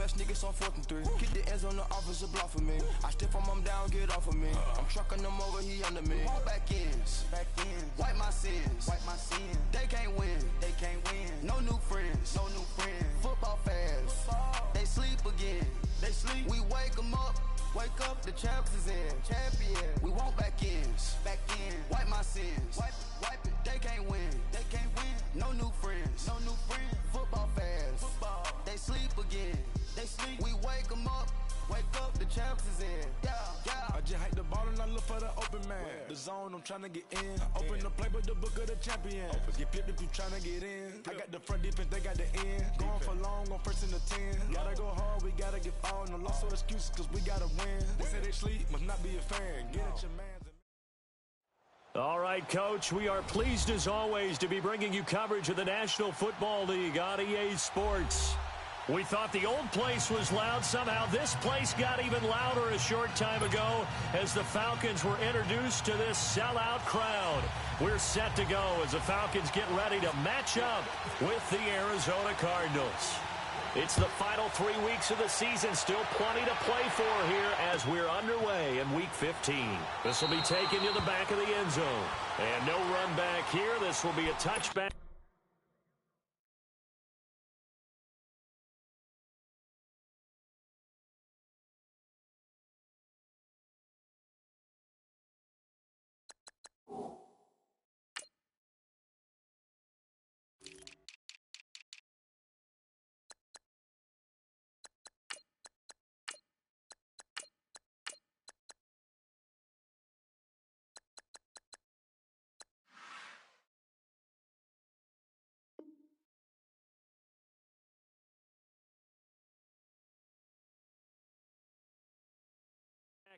Knotfest, niggas on 4th and 3. Keep the ends on the officer block for me. I stiff him, I'm down, get off of me. I'm trucking them over, he under me. Back ends, wipe my sins, They can't win, No new friends, Football fans, they sleep again. We wake them up. Wake up, the champs is in. We want back ends. Wipe my sins. Wipe it. They can't win. No new friends. Football fans. They sleep again. We wake them up. Wake up, the champs is in. Yeah. I just hike the ball and I look for the open man. The zone, I'm trying to get in. Open the playbook, the book of the champion. Get flipped if you trying to get in. I got the front defense, they got the end. Going for long, on 1st and the 10. Gotta go hard, we gotta get fouled. No loss or excuses, cause we gotta win. They say they sleep, must not be a fan. Get at your man. All right, Coach, we are pleased as always to be bringing you coverage of the National Football League on EA Sports. We thought the old place was loud. Somehow this place got even louder a short time ago as the Falcons were introduced to this sellout crowd. We're set to go as the Falcons get ready to match up with the Arizona Cardinals. It's the final 3 weeks of the season. Still plenty to play for here as we're underway in Week 15. This will be taken to the back of the end zone. And no run back here. This will be a touchback.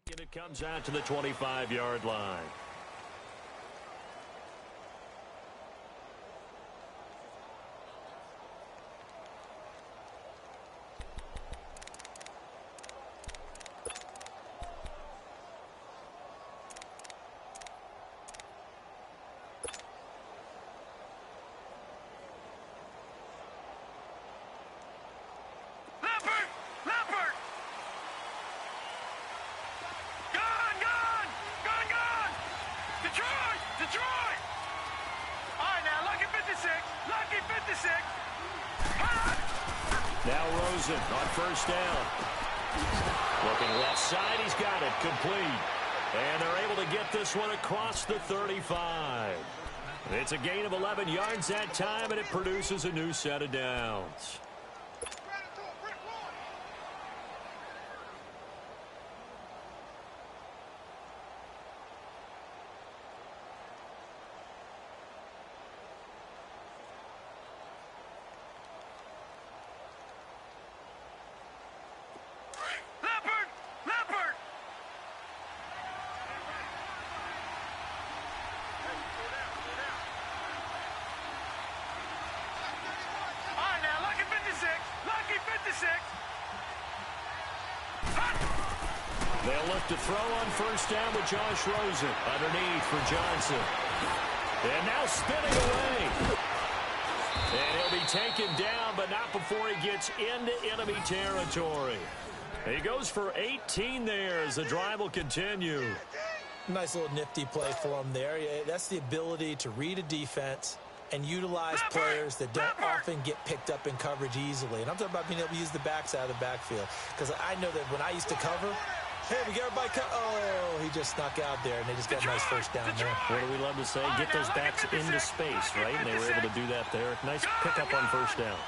And it comes out to the 25-yard line. Now Rosen on first down. Looking left side, he's got it complete. And they're able to get this one across the 35. It's a gain of 11 yards that time, and it produces a new set of downs. They'll look to throw on first down with Josh Rosen underneath for Johnson. And now spinning away. And he'll be taken down, but not before he gets into enemy territory. He goes for 18 there as the drive will continue. Nice little nifty play for him there. That's the ability to read a defense and utilize players that don't often get picked up in coverage easily. And I'm talking about being able to use the backside of the backfield. Because I know that when I used to cover, hey, we got everybody oh, he just snuck out there, and they just got a nice first down there. What do we love to say? Get those backs into space, right? And they were able to do that there. Nice pickup on first down.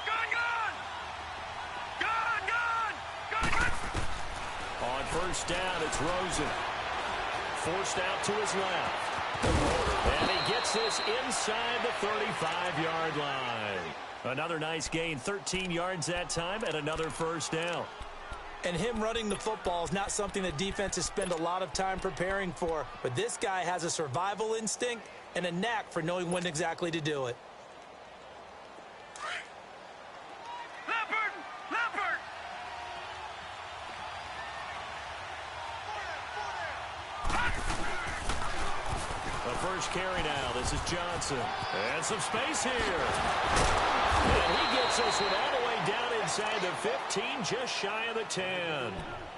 On first down, it's Rosen. Forced out to his left. And he gets this inside the 35-yard line. Another nice gain, 13 yards that time, and another first down. And him running the football is not something that defenses spend a lot of time preparing for. But this guy has a survival instinct and a knack for knowing when exactly to do it. The first carry now. This is Johnson. And some space here. And he gets this one all the way down inside inside the 15, just shy of the 10.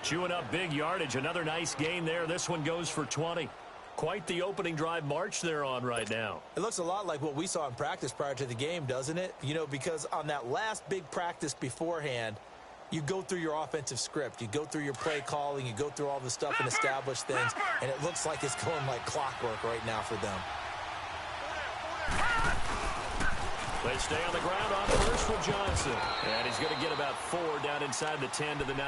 Chewing up big yardage. Another nice gain there. This one goes for 20. Quite the opening drive march they're on right now. It looks a lot like what we saw in practice prior to the game, doesn't it? You know, because on that last big practice beforehand, you go through your offensive script. You go through your play calling. You go through all the stuff and establish things. And it looks like it's going like clockwork right now for them. They stay on the ground on first with Johnson. And he's going to get about 4 down inside the 10 to the 9.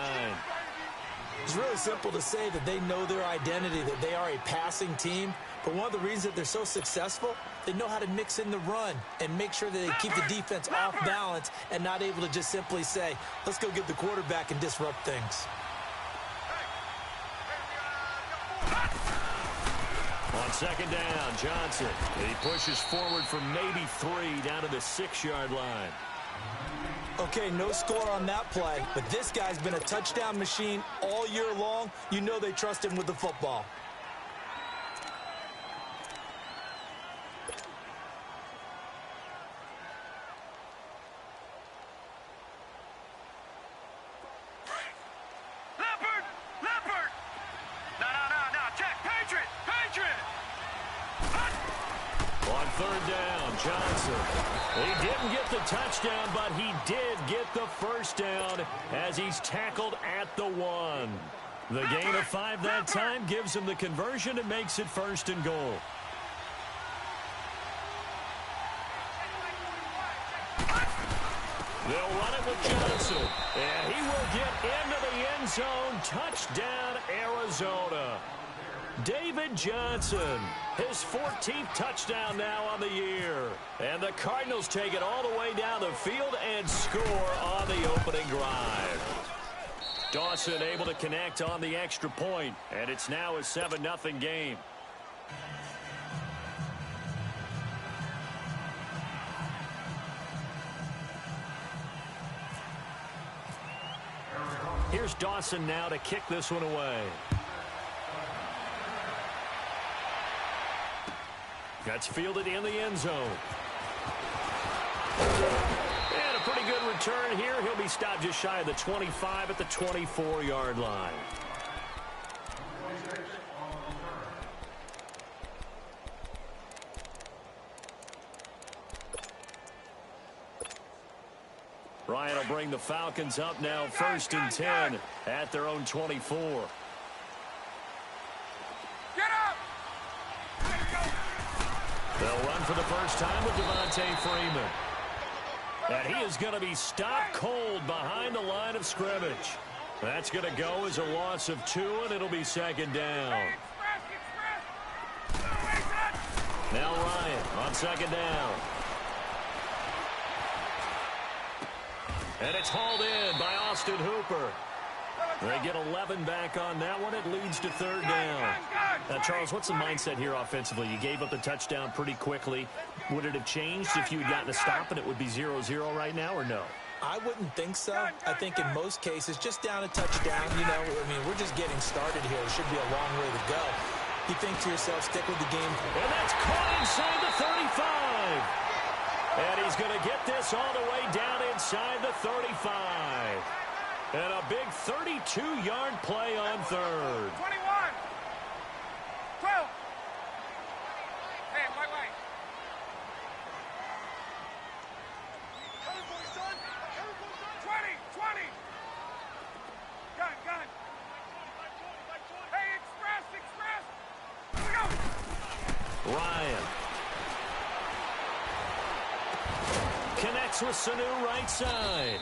It's really simple to say that they know their identity, that they are a passing team. But one of the reasons that they're so successful, they know how to mix in the run and make sure that they keep the defense off balance and not able to just simply say, let's go get the quarterback and disrupt things. On second down, Johnson. He pushes forward from maybe 3 down to the 6-yard line. Okay, no score on that play, but this guy's been a touchdown machine all year long. You know they trust him with the football. Leopard! No, check, Patriot! On third down, Johnson. He didn't get the touchdown, but he did get the first down as he's tackled at the 1. The gain of 5 that time gives him the conversion and makes it 1st and goal. They'll run it with Johnson, and he will get into the end zone. Touchdown, Arizona. David Johnson, his 14th touchdown now on the year. And the Cardinals take it all the way down the field and score on the opening drive. Dawson able to connect on the extra point, and it's now a 7-0 game. Here's Dawson now to kick this one away. That's fielded in the end zone. And a pretty good return here. He'll be stopped just shy of the 25 at the 24-yard line. Ryan will bring the Falcons up now 1st and 10 at their own 24. They'll run for the first time with Devontae Freeman. And he is going to be stopped cold behind the line of scrimmage. That's going to go as a loss of 2, and it'll be 2nd down. Now Ryan on 2nd down. And it's hauled in by Austin Hooper. They get 11 back on that one. It leads to 3rd down. Charles, what's the mindset here offensively? You gave up the touchdown pretty quickly. Would it have changed if you had gotten a stop and it would be 0-0 right now, or no? I wouldn't think so. I think in most cases, just down a touchdown, you know, I mean, we're just getting started here. It should be a long way to go. You think to yourself, stick with the game. And that's caught inside the 35. And he's going to get this all the way down inside the 35. And a big 32-yard play on 3rd. 21. 12. Hey, wait. Everybody, son. 20. Gun. Hey, express. Here we go. Ryan. Connects with Sanu right side.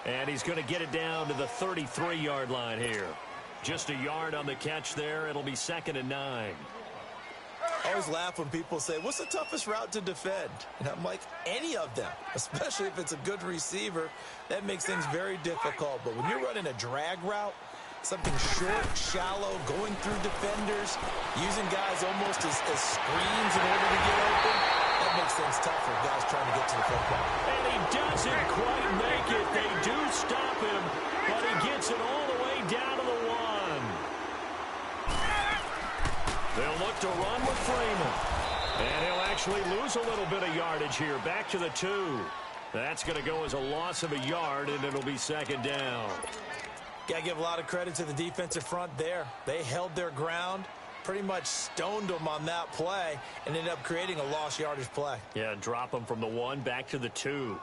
And he's going to get it down to the 33-yard line here. Just a yard on the catch there. It'll be 2nd and 9. I always laugh when people say, what's the toughest route to defend? And I'm like, any of them, especially if it's a good receiver. That makes things very difficult. But when you're running a drag route, something short, shallow, going through defenders, using guys almost as screens in order to get open, that makes things tough for guys trying to get to the football. And he doesn't quite make it. They do stop him, but he gets it all the way down to the 1. They'll look to run with Freeman. And he'll actually lose a little bit of yardage here. Back to the 2. That's going to go as a loss of a yard, and it'll be second down. Got to give a lot of credit to the defensive front there. They held their ground, pretty much stoned them on that play, and ended up creating a lost yardage play. Yeah, drop them from the 1 back to the 2.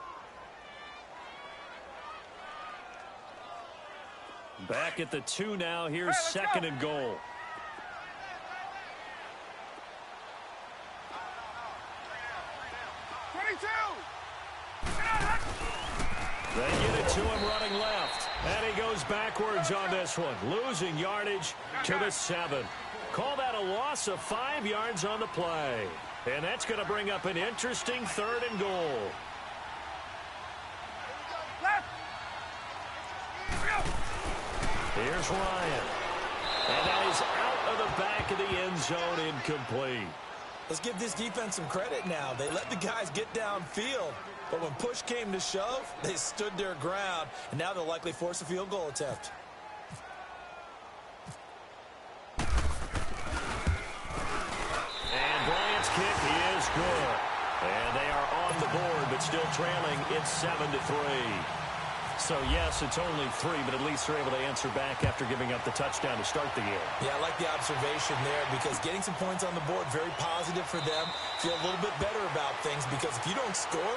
Back at the 2 now. Here's second and goal. They get it to him running left. And he goes backwards on this one. Losing yardage to the 7. Call that a loss of 5 yards on the play. And that's going to bring up an interesting 3rd and goal. Here's Ryan. And that is out of the back of the end zone, incomplete. Let's give this defense some credit now. They let the guys get downfield. But when push came to shove, they stood their ground. And now they'll likely force a field goal attempt. And Bryant's kick is good. And they are on the board, but still trailing. It's 7-3. So, yes, it's only 3, but at least they're able to answer back after giving up the touchdown to start the game. Yeah, I like the observation there because getting some points on the board, very positive for them. Feel a little bit better about things because if you don't score,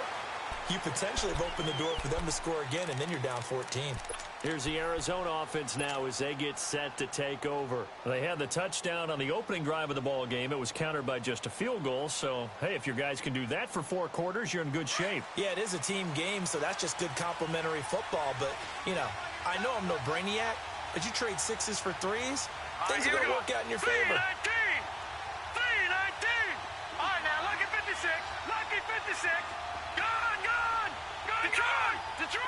you potentially have opened the door for them to score again, and then you're down 14. Here's the Arizona offense now as they get set to take over. They had the touchdown on the opening drive of the ball game. It was countered by just a field goal. So, hey, if your guys can do that for 4 quarters, you're in good shape. Yeah, it is a team game, so that's just good complementary football. But, you know, I know I'm no brainiac, but you trade 6s for 3s, things are going to work out in your favor. 319! All right, now, lucky 56. Lucky 56. Gone! Detroit!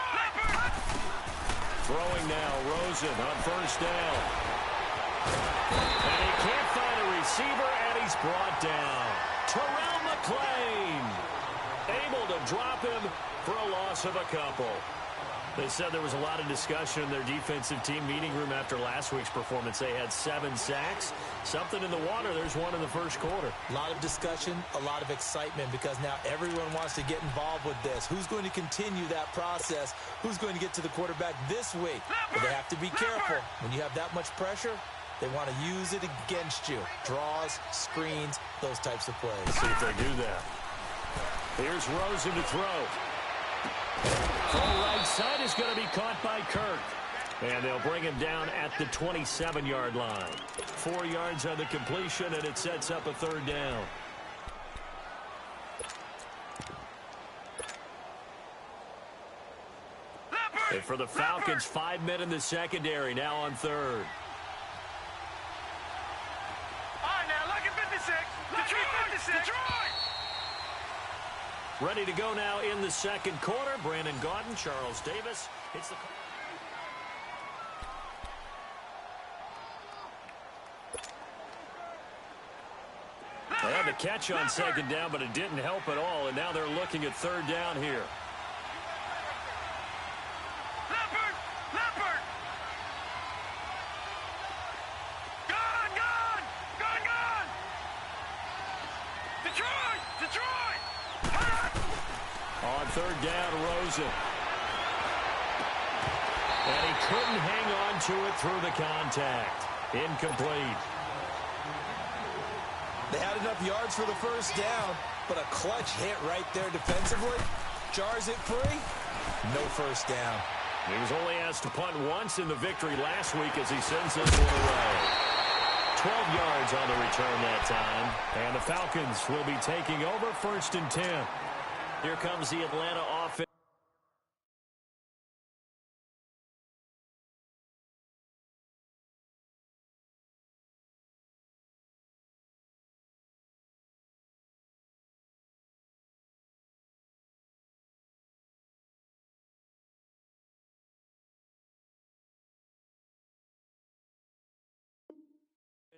Throwing now, Rosen on first down. And he can't find a receiver, and he's brought down. Terrell McClain able to drop him for a loss of a couple. They said there was a lot of discussion in their defensive team meeting room after last week's performance. They had 7 sacks. Something in the water. There's one in the first quarter. A lot of discussion, a lot of excitement because now everyone wants to get involved with this. Who's going to continue that process? Who's going to get to the quarterback this week? But they have to be careful. When you have that much pressure, they want to use it against you. Draws, screens, those types of plays. See if they do that. Here's Rosen to throw. From the right side is going to be caught by Kirk. And they'll bring him down at the 27-yard line. 4 yards on the completion, and it sets up a 3rd down. And for the Falcons, 5 men in the secondary, now on 3rd. All right, now, lucky 56. Detroit! Ready to go now in the second quarter. Brandon Gaudin, Charles Davis. It's the... They had the catch on second down, but it didn't help at all, and now they're looking at 3rd down here. Leopard! Gone! Detroit! On 3rd down, Rosen. And he couldn't hang on to it through the contact. Incomplete. They had enough yards for the first down, but a clutch hit right there defensively. Jars it free. No first down. He was only asked to punt once in the victory last week as he sends this one away. 12 yards on the return that time. And the Falcons will be taking over 1st and 10. Here comes the Atlanta offense.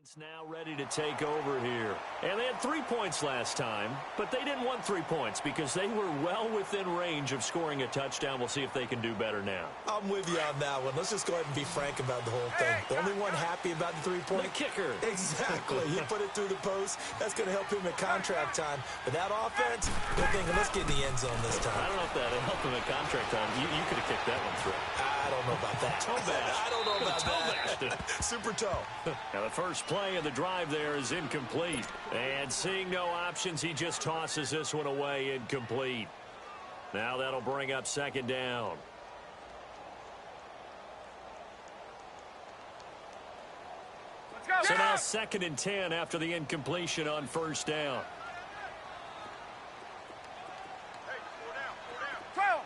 It's now ready to take over here. And they had 3 points last time, but they didn't want 3 points because they were well within range of scoring a touchdown. We'll see if they can do better now. I'm with you on that one. Let's just go ahead and be frank about the whole thing. The only one happy about the 3-point. The kicker. Exactly. You put it through the post. That's going to help him at contract time. But that offense, they're thinking, let's get in the end zone this time. I don't know if that helped him at contract time. You could have kicked that one through. I don't know about that. Toe bash. I don't know about that. Super toe. Now the first play of the drive there is incomplete. And seeing no options, he just tosses this one away incomplete. Now that'll bring up second down. Let's go. So now 2nd and 10 after the incompletion on first down. 12.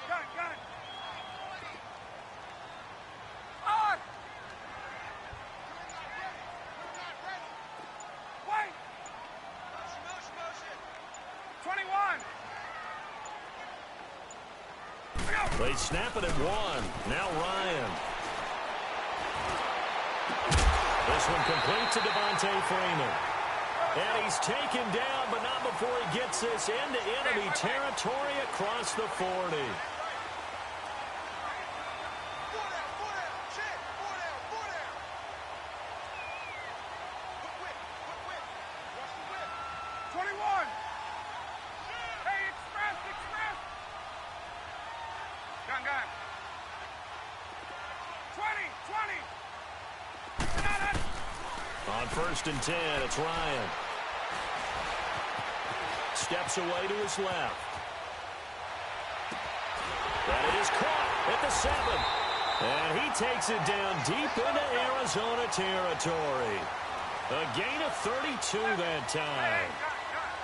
Got it. On. Wait. 21. They snap it at 1. Now Ryan. This one complete to Devontae Freeman. And he's taken down, but not before he gets this into enemy territory across the 40. Gun. 20. On 1st and 10, it's Ryan. Steps away to his left. That is caught at the 7. And he takes it down deep into Arizona territory. A gain of 32 that time.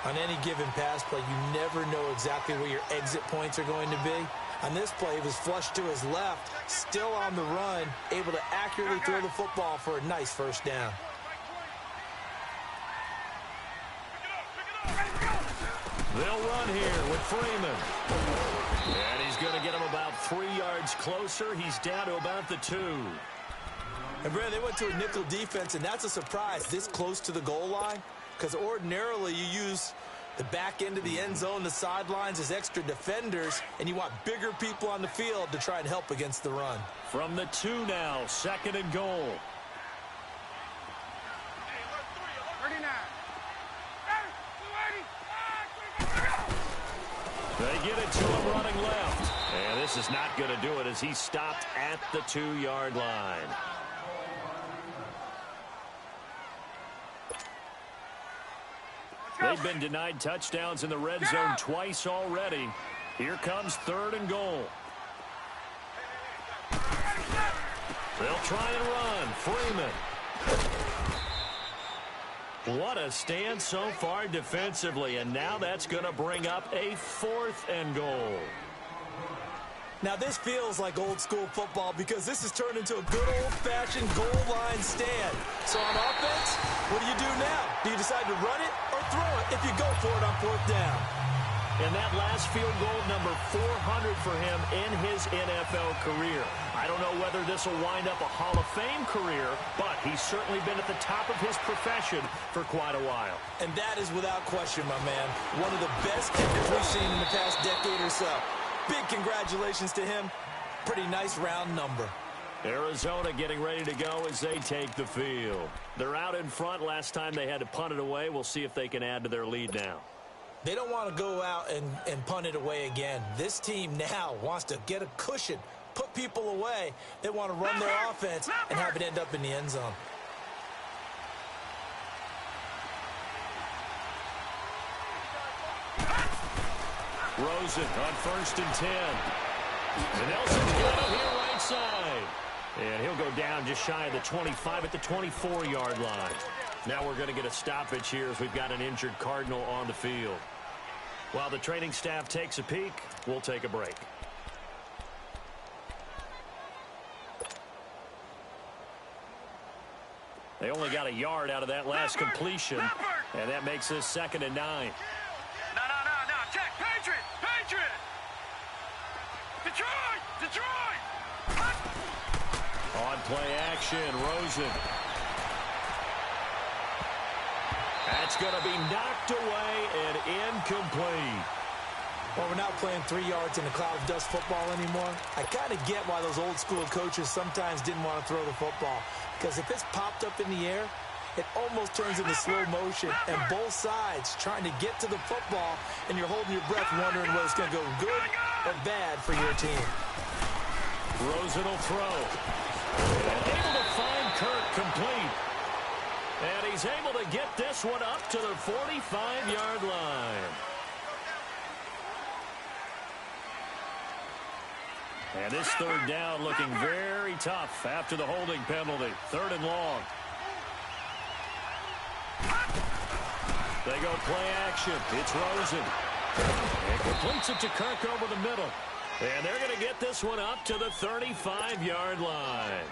On any given pass play, you never know exactly where your exit points are going to be. On this play, he was flushed to his left, still on the run, able to accurately throw the football for a nice first down. They'll run here with Freeman. And he's going to get him about 3 yards closer. He's down to about the 2. And, Brad, they went to a nickel defense, and that's a surprise this close to the goal line, because ordinarily you use the back end of the end zone, the sidelines as extra defenders, and you want bigger people on the field to try and help against the run. From the 2 now, 2nd and goal. 39. They get it to him running left. And this is not going to do it as he's stopped at the 2-yard line. They've been denied touchdowns in the red zone twice already. Here comes 3rd and goal. They'll try and run. Freeman. What a stand so far defensively, and now that's going to bring up a 4th and goal. Now, this feels like old-school football because this has turned into a good old-fashioned goal line stand. So on offense, what do you do now? Do you decide to run it or throw it if you go for it on 4th down? And that last field goal, number 400 for him in his NFL career. I don't know whether this will wind up a Hall of Fame career, but he's certainly been at the top of his profession for quite a while. And that is without question, my man, one of the best kickers we've seen in the past decade or so. Big congratulations to him. Pretty nice round number. Arizona getting ready to go as they take the field. They're out in front. Last time they had to punt it away. We'll see if they can add to their lead now. They don't want to go out and punt it away again. This team now wants to get a cushion, put people away. They want to run their offense and have it end up in the end zone. Rosen on 1st and 10. And Nelson's got him here right side. And he'll go down just shy of the 25 at the 24-yard line. Now we're going to get a stoppage here as we've got an injured Cardinal on the field. While the training staff takes a peek, we'll take a break. They only got a yard out of that last completion, and that makes this 2nd and 9. No. Check. Patriot. Detroit. On play action, Rosen. That's going to be knocked away and incomplete. Well, we're not playing 3 yards in a cloud of dust football anymore. I kind of get why those old school coaches sometimes didn't want to throw the football. Because if it's popped up in the air, it almost turns into slow motion. And both sides trying to get to the football, and you're holding your breath wondering whether it's going to go good or bad for your team. Rosen will throw. And able to find Kirk complete. And he's able to get this one up to the 45-yard line. And this third down looking very tough after the holding penalty. 3rd and long. They go play action. It's Rosen. And completes it to Kirk over the middle. And they're going to get this one up to the 35-yard line.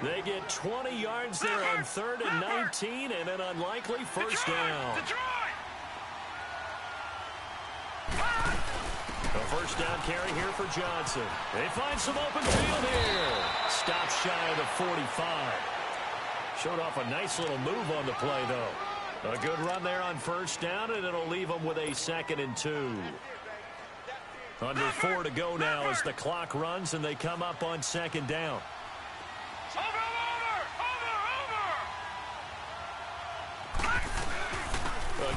They get 20 yards there on 3rd and 19 and an unlikely first down. A first down carry here for Johnson. They find some open field here. Stop shy of the 45. Showed off a nice little move on the play, though. A good run there on first down, and it'll leave them with a 2nd and 2. Under 4 to go now as the clock runs, and they come up on 2nd down.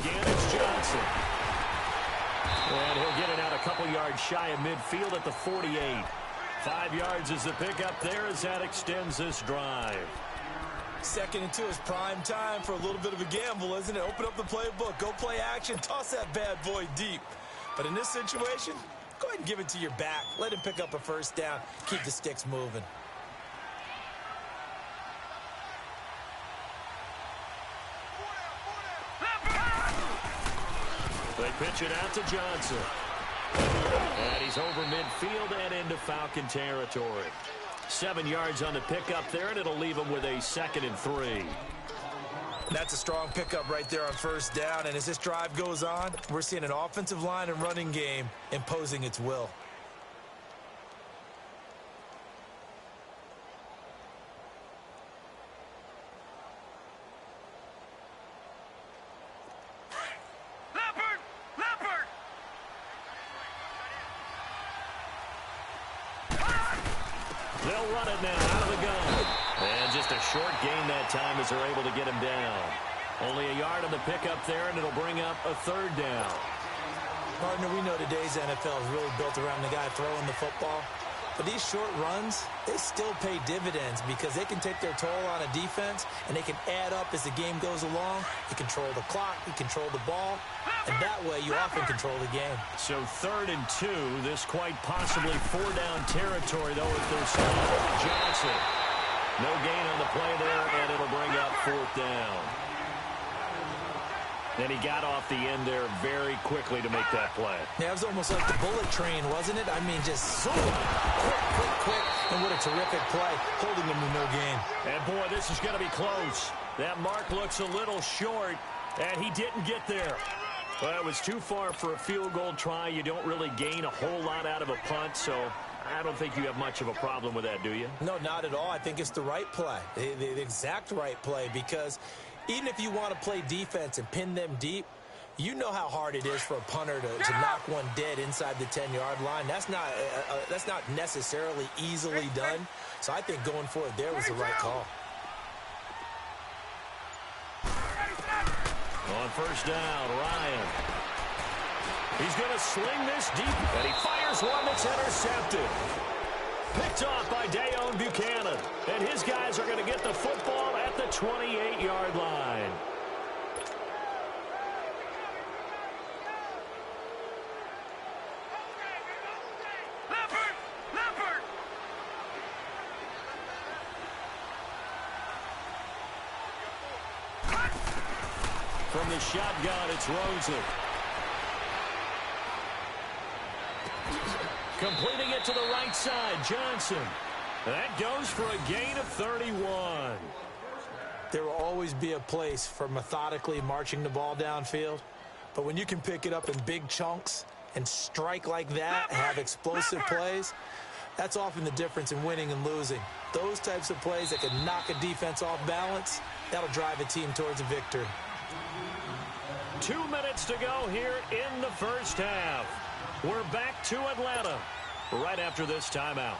Again, it's Johnson. And he'll get it out a couple yards shy of midfield at the 48. 5 yards is the pickup there as that extends this drive. 2nd and 2 is prime time for a little bit of a gamble, isn't it? Open up the playbook, go play action, toss that bad boy deep. But in this situation, go ahead and give it to your back. Let him pick up a first down. Keep the sticks moving. They pitch it out to Johnson. And he's over midfield and into Falcon territory. 7 yards on the pickup there, and it'll leave him with a 2nd and 3. That's a strong pickup right there on first down. And as this drive goes on, we're seeing an offensive line and running game imposing its will. They'll run it now out of the gun. And just a short gain that time as they're able to get him down. Only a yard on the pickup there, and it'll bring up a 3rd down. Partner, we know today's NFL is really built around the guy throwing the football. But these short runs, they still pay dividends because they can take their toll on a defense, and they can add up as the game goes along. You control the clock, you control the ball, and that way you often control the game. So 3rd and 2, this quite possibly 4-down territory, though, if they're stopped. Johnson, no gain on the play there, and it'll bring up 4th down. And he got off the end there very quickly to make that play. Yeah, it was almost like the bullet train, wasn't it? I mean, just zoom, quick, and what a terrific play, holding him to no gain. And, boy, this is going to be close. That mark looks a little short, and he didn't get there. Well, it was too far for a field goal try. You don't really gain a whole lot out of a punt, so I don't think you have much of a problem with that, do you? No, not at all. I think it's the right play, the exact right play, because even if you want to play defense and pin them deep, you know how hard it is for a punter to knock one dead inside the 10-yard line. That's not necessarily easily done. So I think going for it there was the right call. On first down, Ryan. He's going to sling this deep, and he fires one that's intercepted. Picked off by Dayon Buchanan. And his guys are going to get the football at the 28-yard line. From the shotgun, it's Rosen. Completing it to the right side, Johnson. That goes for a gain of 31. There will always be a place for methodically marching the ball downfield. But when you can pick it up in big chunks and strike like that and have explosive plays, That's often the difference in winning and losing. Those types of plays that can knock a defense off balance, that'll drive a team towards a victory. 2 minutes to go here in the first half. We're back to Atlanta right after this timeout.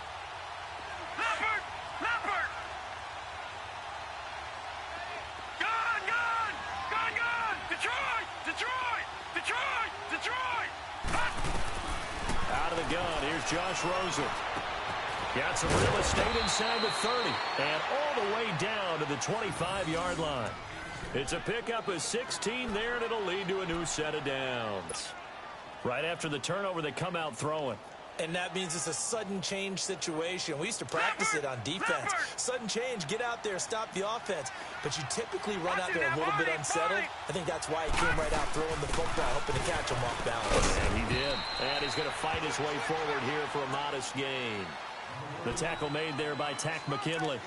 Leopard! Leopard! Gone! Gone! Gone! Gone! Detroit! Detroit! Detroit! Detroit! Out of the gun, here's Josh Rosen. Got some real estate inside the 30 and all the way down to the 25-yard line. It's a pickup of 16 there, and it'll lead to a new set of downs. Right after the turnover, they come out throwing. And that means it's a sudden change situation. We used to practice it on defense. Sudden change, get out there, stop the offense. But you typically run out there a little bit unsettled. I think that's why he came right out throwing the football, hoping to catch him off balance. And he did. And he's going to fight his way forward here for a modest gain. The tackle made there by Tack McKinley.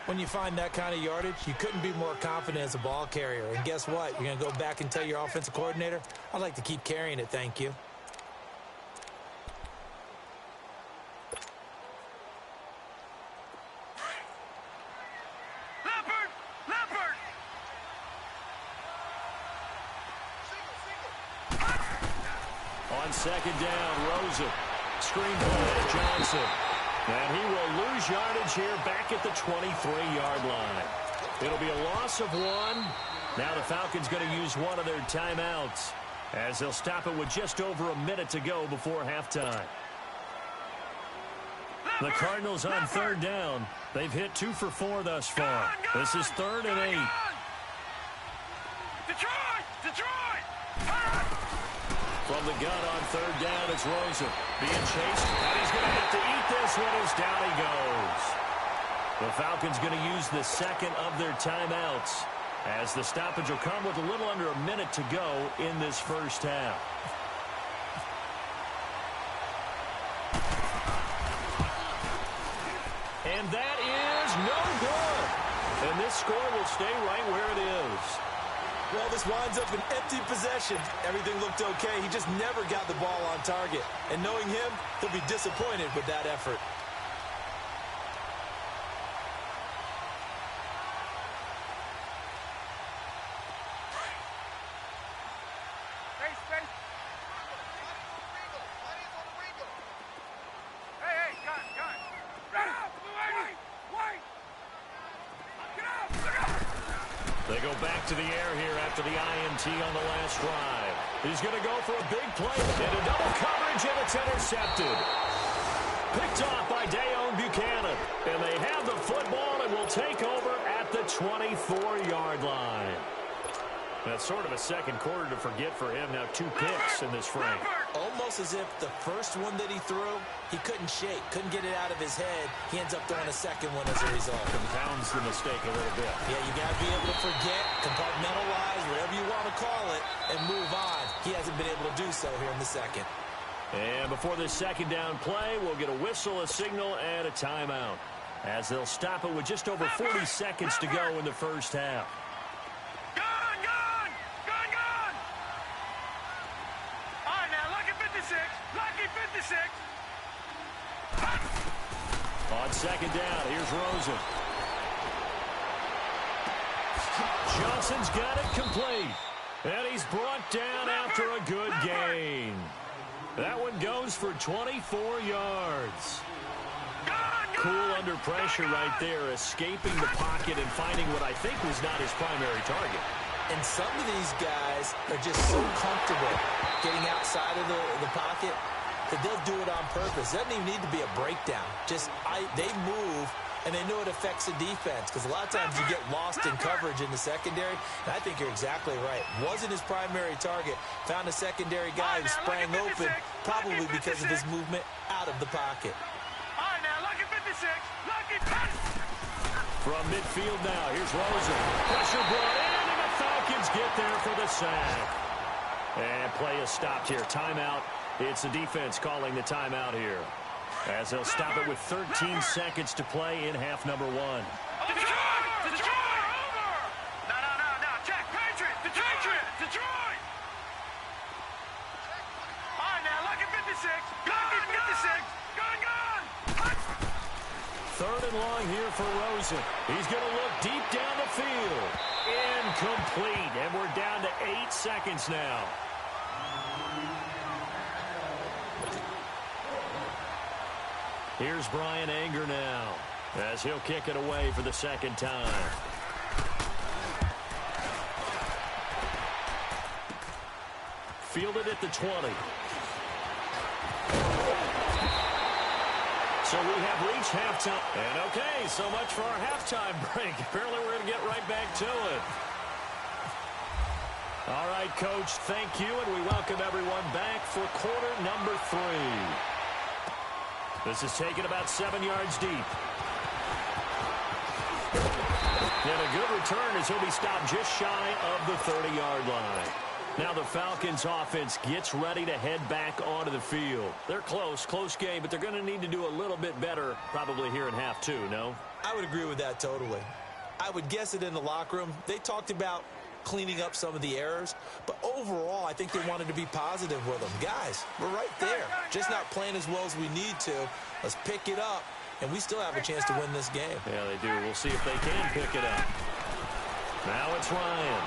When you find that kind of yardage, you couldn't be more confident as a ball carrier. And guess what? You're going to go back and tell your offensive coordinator, I'd like to keep carrying it, thank you. Leopard! Leopard! On second down, Rosen. Screen play, Johnson. And he will lose yardage here back at the 23-yard line. It'll be a loss of 1. Now the Falcons going to use one of their timeouts as they'll stop it with just over a minute to go before halftime. The Cardinals on third down. They've hit 2 for 4 thus far. This is 3rd and 8. Detroit! Detroit! From the gun on third down, it's Rosen being chased, and he's going to have to eat this one as down he goes. The Falcons going to use the second of their timeouts as the stoppage will come with a little under a minute to go in this first half. And that is no good. And this score will stay right where it is. Well, this winds up an empty possession. Everything looked okay. He just never got the ball on target. And knowing him, he'll be disappointed with that effort. Hey, guys. Wait! Get out! They go back to the air here after the INT on the last drive. He's going to go for a big play into double coverage, and it's intercepted. Picked off by Dayon Buchanan. And they have the football and will take over at the 24-yard line. That's sort of a second quarter to forget for him. Now 2 picks in this frame. Almost as if the first one that he threw, he couldn't shake, couldn't get it out of his head. He ends up throwing a second one as a result. Compounds the mistake a little bit. Yeah, you got to be able to forget, compartmentalize, whatever you want to call it, and move on. He hasn't been able to do so here in the second. And before this second down play, we'll get a whistle, a signal, and a timeout, as they'll stop it with just over 40 seconds to go in the first half. Lucky 56. On second down, here's Rosen. Johnson's got it complete. And he's brought down after a good gain. That one goes for 24 yards. Cool under pressure right there, escaping the pocket and finding what I think was not his primary target. And some of these guys are just so comfortable getting outside of the pocket that they'll do it on purpose. It doesn't even need to be a breakdown. They move, and they know it affects the defense, because a lot of times you get lost in coverage in the secondary, and I think you're exactly right. Wasn't his primary target. Found a secondary guy who sprang open, probably because of his movement out of the pocket. All right, now, lucky 56. Lucky 56. From midfield now, here's Rosen. Pressure brought in, and the Falcons get there for the sack. And play is stopped here. Timeout. It's the defense calling the timeout here, as they'll stop it with 13 seconds to play in half number 1. Detroit! Over! No. Check. Patriot! Detroit! All right, now, lucky 56. Lucky 56. Go! 3rd and long here for Rosen. He's going to look deep down the field. Incomplete, and we're down to 8 seconds now. Here's Brian Anger now, as he'll kick it away for the 2nd time. Fielded at the 20. So we have reached halftime. And okay, so much for our halftime break. Apparently we're going to get right back to it. All right, Coach, thank you, and we welcome everyone back for quarter number 3. This is taken about 7 yards deep. And a good return as he'll be stopped just shy of the 30-yard line. Now the Falcons offense gets ready to head back onto the field. They're close game, but they're going to need to do a little bit better probably here in half 2, no? I would agree with that totally. I would guess it in the locker room. They talked about cleaning up some of the errors, but overall I think they wanted to be positive with them. Guys, we're right there. Just not playing as well as we need to. Let's pick it up, and we still have a chance to win this game. Yeah, they do. We'll see if they can pick it up. Now it's Ryan.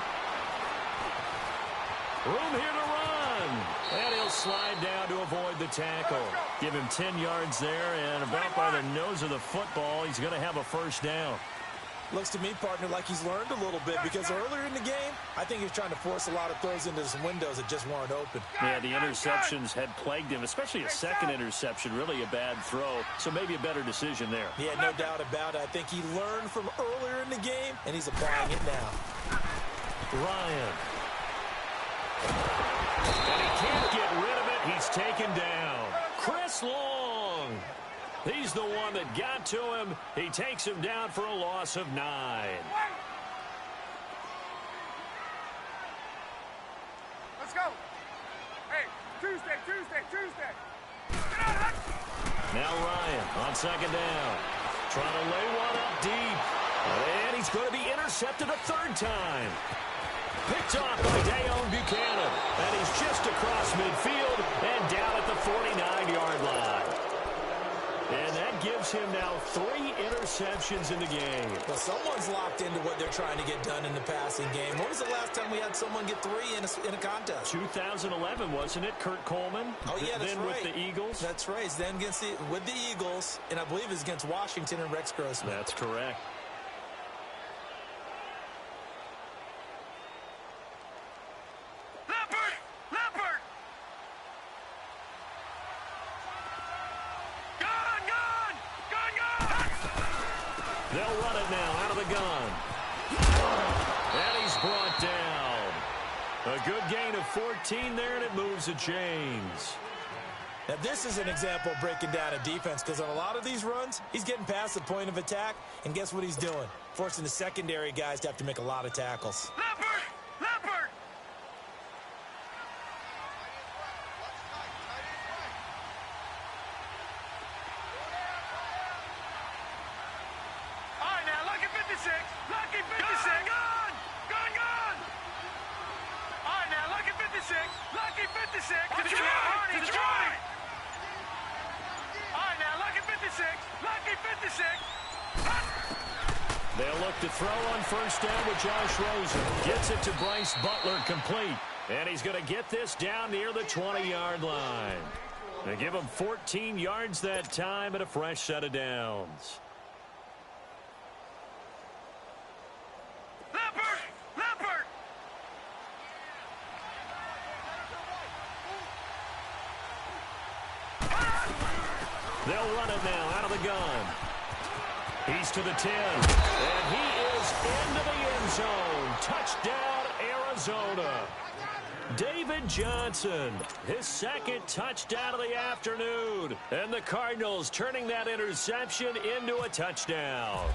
Room here to run. And he'll slide down to avoid the tackle. Give him 10 yards there, and about by the nose of the football, he's going to have a 1st down. Looks to me, partner, like he's learned a little bit, because earlier in the game, I think he was trying to force a lot of throws into some windows that just weren't open. Yeah, the interceptions had plagued him, especially a 2nd interception, really a bad throw. So maybe a better decision there. Yeah, no doubt about it. I think he learned from earlier in the game, and he's applying it now. Ryan. And he can't get rid of it. He's taken down. Chris Long. He's the one that got to him. He takes him down for a loss of 9. Let's go. Hey, Tuesday. Now Ryan on 2nd down. Trying to lay one up deep. And he's going to be intercepted a 3rd time. Picked off by Dayon Buchanan. And he's just across midfield and down at the 49-yard line. And that gives him now 3 interceptions in the game. Well, someone's locked into what they're trying to get done in the passing game. When was the last time we had someone get 3 in a contest? 2011, wasn't it? Kurt Coleman? Oh, yeah, that's then right. With the Eagles? That's right. He's then with the Eagles, and I believe it's against Washington and Rex Grossman. That's correct. They'll run it now out of the gun. And he's brought down. A good gain of 14 there, and it moves the chains. Now, this is an example of breaking down a defense, because on a lot of these runs, he's getting past the point of attack, and guess what he's doing? Forcing the secondary guys to have to make a lot of tackles. Leopard! Lucky 56! Gone! All right, now, lucky 56! Lucky 56! To the 20! All right, now, lucky 56! Lucky 56! They'll look to throw on 1st down with Josh Rosen. Gets it to Bryce Butler, complete. And he's going to get this down near the 20-yard line. They give him 14 yards that time and a fresh set of downs. They'll run it now out of the gun. He's to the 10. And he is into the end zone. Touchdown, Arizona. David Johnson, his 2nd touchdown of the afternoon. And the Cardinals turning that interception into a touchdown.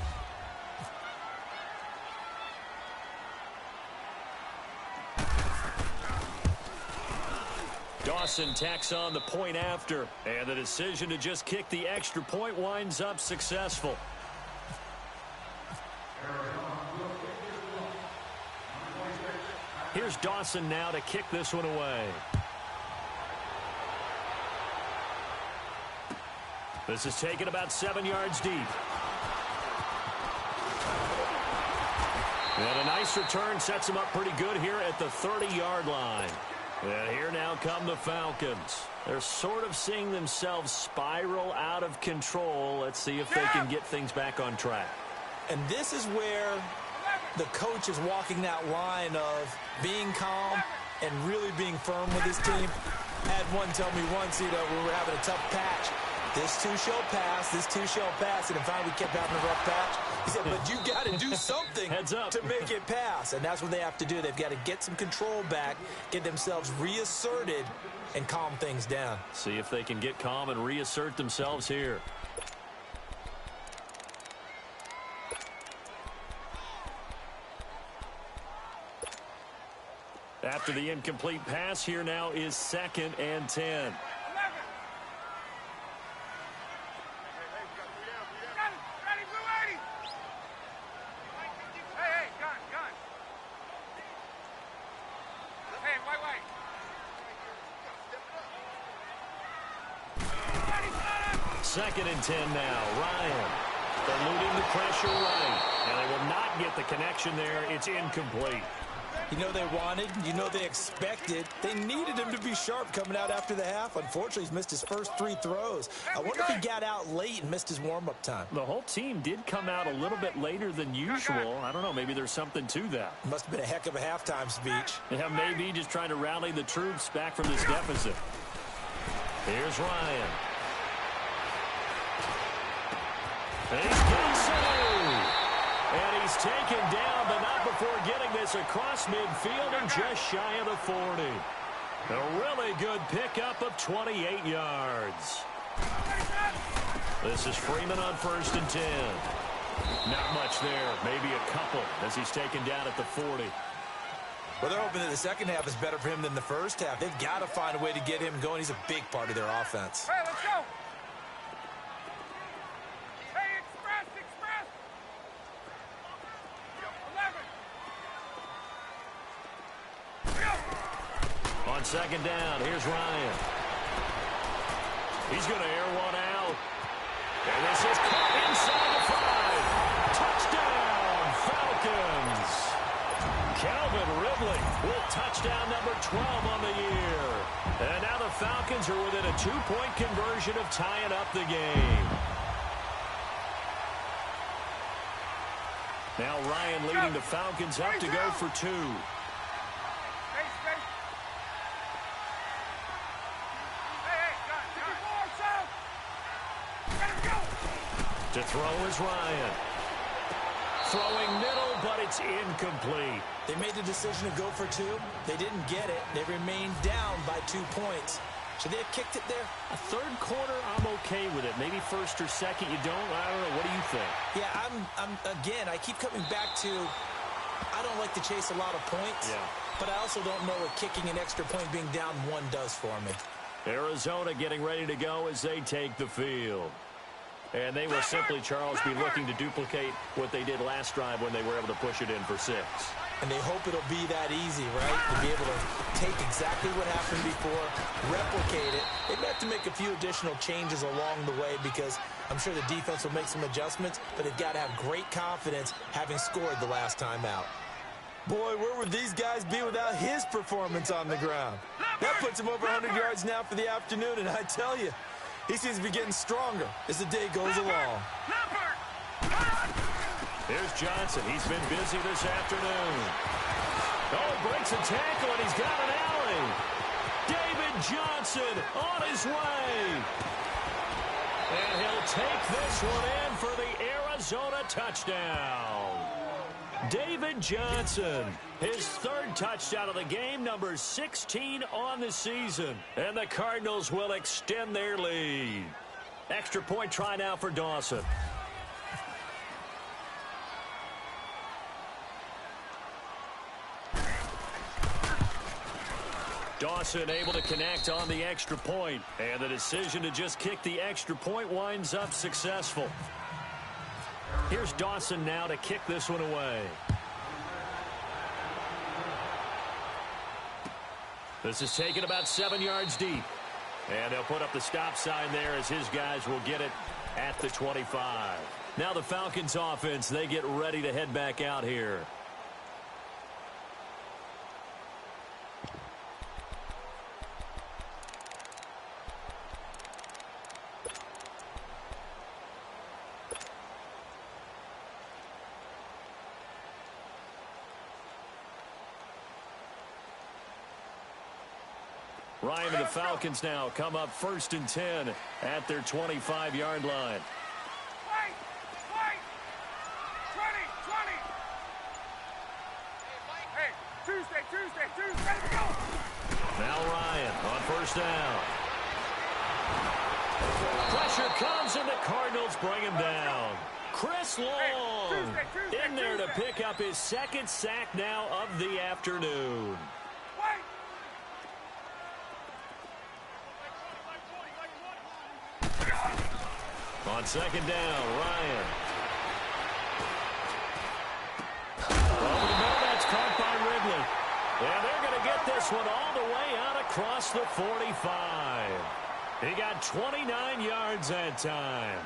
Dawson tacks on the point after, and the decision to just kick the extra point winds up successful. Here's Dawson now to kick this one away. This is taken about 7 yards deep. And a nice return sets them up pretty good here at the 30-yard line. And here now come the Falcons. They're sort of seeing themselves spiral out of control. Let's see if they can get things back on track. And this is where the coach is walking that line of being calm and really being firm with his team. I had one tell me once, we were having a tough patch. This too shall pass, this too shall pass. And finally we kept having a rough patch. He said, but you got to do something to make it pass. And that's what they have to do. They've got to get some control back, get themselves reasserted, and calm things down. See if they can get calm and reassert themselves here. After the incomplete pass, here now is 2nd and 10. Second and 10 now. Ryan eluding the pressure right. And they will not get the connection there. It's incomplete. You know they wanted, you know they expected. They needed him to be sharp coming out after the half. Unfortunately, he's missed his first 3 throws. I wonder if he got out late and missed his warm-up time. The whole team did come out a little bit later than usual. I don't know, maybe there's something to that. Must have been a heck of a halftime speech. Yeah, maybe just trying to rally the troops back from this deficit. Here's Ryan. And he's and he's taken down, but not before getting this across midfield and just shy of the 40. A really good pickup of 28 yards. This is Freeman on 1st and 10. Not much there, maybe a couple as he's taken down at the 40. Well, they're hoping that the second half is better for him than the first half. They've got to find a way to get him going. He's a big part of their offense. Hey, let's go. On 2nd down, here's Ryan. He's going to air one out. And this is caught inside the 5. Touchdown, Falcons. Calvin Ridley with touchdown number 12 on the year. And now the Falcons are within a 2-point conversion of tying up the game. Now Ryan leading the Falcons up to go for 2. To throw is Ryan. Throwing middle, but it's incomplete. They made the decision to go for 2. They didn't get it. They remained down by 2 points. Should they have kicked it there? A 3rd quarter, I'm okay with it. Maybe 1st or 2nd, you don't. I don't know. What do you think? Yeah, again, I keep coming back to I don't like to chase a lot of points, but I also don't know what kicking an extra point being down 1 does for me. Arizona getting ready to go as they take the field. And they will simply, Charles, be looking to duplicate what they did last drive when they were able to push it in for 6. And they hope it'll be that easy, right? To be able to take exactly what happened before, replicate it. They may have to make a few additional changes along the way because I'm sure the defense will make some adjustments, but they've got to have great confidence having scored the last time out. Boy, where would these guys be without his performance on the ground? That puts him over 100 yards now for the afternoon, and I tell you, he seems to be getting stronger as the day goes along. Here's Johnson. He's been busy this afternoon. Oh, breaks a tackle, and he's got an alley. David Johnson on his way. And he'll take this one in for the Arizona touchdown. David Johnson, his 3rd touchdown of the game, number 16 on the season. And the Cardinals will extend their lead. Extra point try now for Dawson. Dawson able to connect on the extra point. And the decision to just kick the extra point winds up successful. Here's Dawson now to kick this one away. This is taken about 7 yards deep. And they'll put up the stop sign there as his guys will get it at the 25. Now the Falcons offense, they get ready to head back out here. Ryan and the Falcons now come up 1st and 10 at their 25-yard line. Wait! 20! Hey, Tuesday, let's go! Now Ryan on 1st down. Pressure comes and the Cardinals bring him down. Chris Long in there to pick up his 2nd sack now of the afternoon. On 2nd down, Ryan. Over the middle, that's caught by Ridley. And they're going to get this one all the way out across the 45. He got 29 yards that time.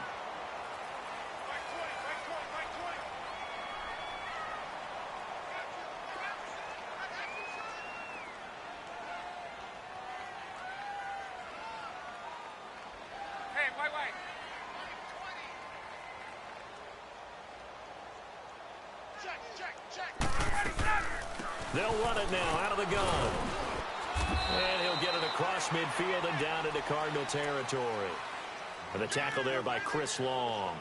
They'll run it now out of the gun. And he'll get it across midfield and down into Cardinal territory. And the tackle there by Chris Long.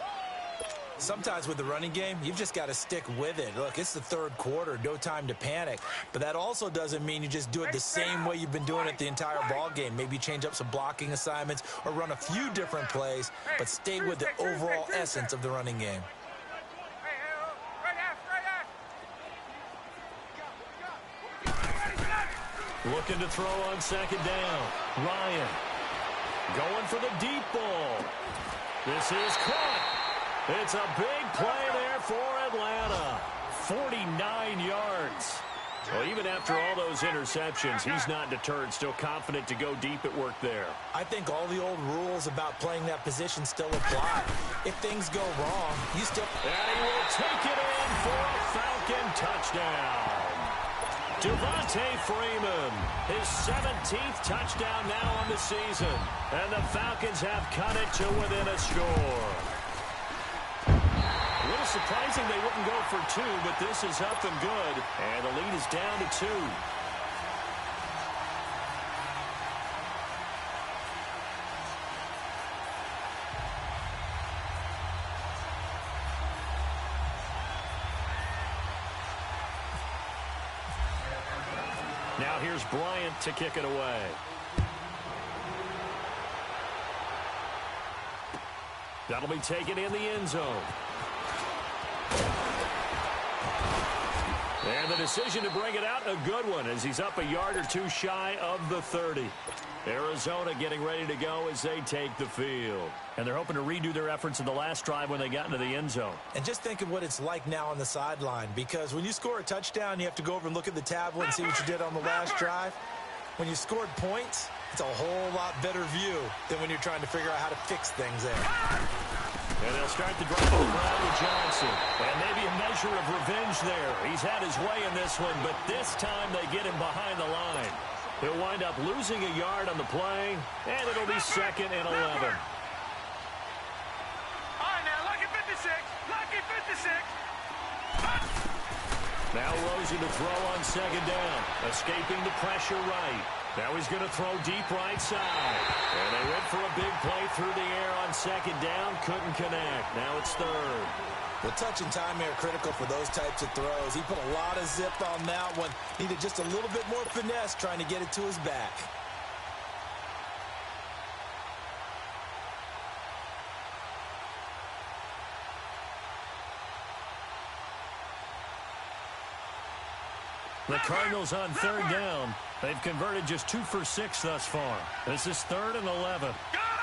Sometimes with the running game, you've just got to stick with it. Look, it's the 3rd quarter, no time to panic. But that also doesn't mean you just do it the same way you've been doing it the entire ball game. Maybe change up some blocking assignments or run a few different plays, but stay with the overall essence of the running game. Looking to throw on 2nd down. Ryan going for the deep ball. This is caught. It's a big play there for Atlanta. 49 yards. Well, even after all those interceptions, he's not deterred, still confident to go deep at work there. I think all the old rules about playing that position still apply. If things go wrong, you still... And he will take it in for a Falcon touchdown. Devontae Freeman, his 17th touchdown now on the season. And the Falcons have cut it to within a score. A little surprising they wouldn't go for 2, but this is up and good. And the lead is down to 2. Now here's Bryant to kick it away. That'll be taken in the end zone. And the decision to bring it out, a good one, as he's up a yard or 2 shy of the 30. Arizona getting ready to go as they take the field. And they're hoping to redo their efforts in the last drive when they got into the end zone. And just think of what it's like now on the sideline, because when you score a touchdown, you have to go over and look at the tablet and see what you did on the last drive. When you scored points, it's a whole lot better view than when you're trying to figure out how to fix things there. And they'll start the drive with Bradley Johnson. And maybe a measure of revenge there. He's had his way in this one, but this time they get him behind the line. He'll wind up losing a yard on the play, and it'll be 2nd and 11. All right, now, lucky 56. Lucky 56. Now Rosen to throw on 2nd down. Escaping the pressure right. Now he's going to throw deep right side. And they went for a big play through the air on 2nd down. Couldn't connect. Now it's 3rd. The touch and time are critical for those types of throws. He put a lot of zip on that one. Needed just a little bit more finesse trying to get it to his back. The Cardinals on 3rd down. They've converted just 2 for 6 thus far. This is 3rd and 11. Good! All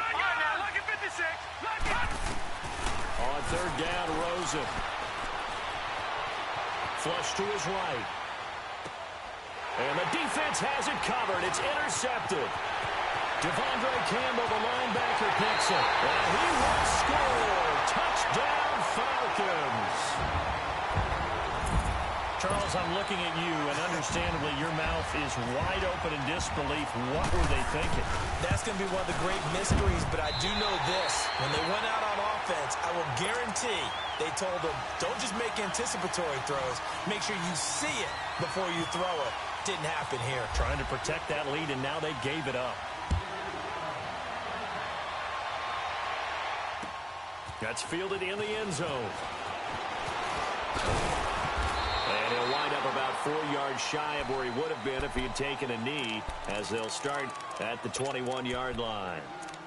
right, now, lucky 56. Lucky. On 3rd down, Rosen. Flush to his right. And the defense has it covered. It's intercepted. Devondre Campbell, the linebacker, picks it. And he will score. Touchdown, Falcons. Charles, I'm looking at you, and understandably, your mouth is wide open in disbelief. What were they thinking? That's going to be one of the great mysteries, but I do know this. When they went out on offense, I will guarantee they told them, don't just make anticipatory throws. Make sure you see it before you throw it. didn't happen here. Trying to protect that lead, and now they gave it up. That's fielded in the end zone. And he'll wind up about 4 yards shy of where he would have been if he had taken a knee, as they'll start at the 21-yard line.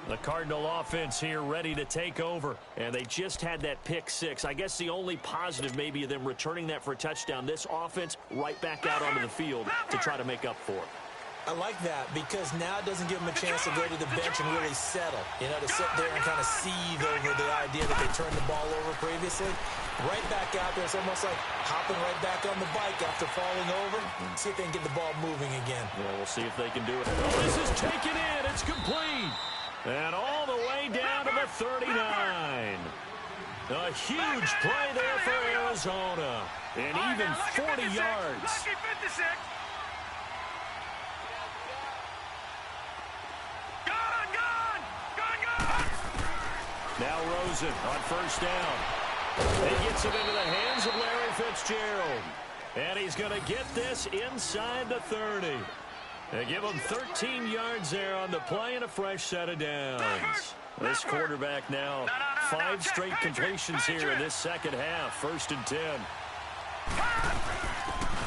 The Cardinal offense here ready to take over, and they just had that pick six. I guess the only positive maybe of them returning that for a touchdown. This offense right back out onto the field to try to make up for it. I like that because now it doesn't give them a chance to go to the bench and really settle. You know, to sit there and kind of seethe over the idea that they turned the ball over previously. Right back out there. It's almost like hopping right back on the bike after falling over. See if they can get the ball moving again. Yeah, we'll see if they can do it. Oh, this is taken in. It's complete. And all the way down to the 39. A huge play there for Arizona. And even 40 yards. Lucky 56. Now Rosen on first down. He gets it into the hands of Larry Fitzgerald. And he's going to get this inside the 30. They give him 13 yards there on the play and a fresh set of downs. This quarterback now 5 straight completions here in this second half. 1st and 10.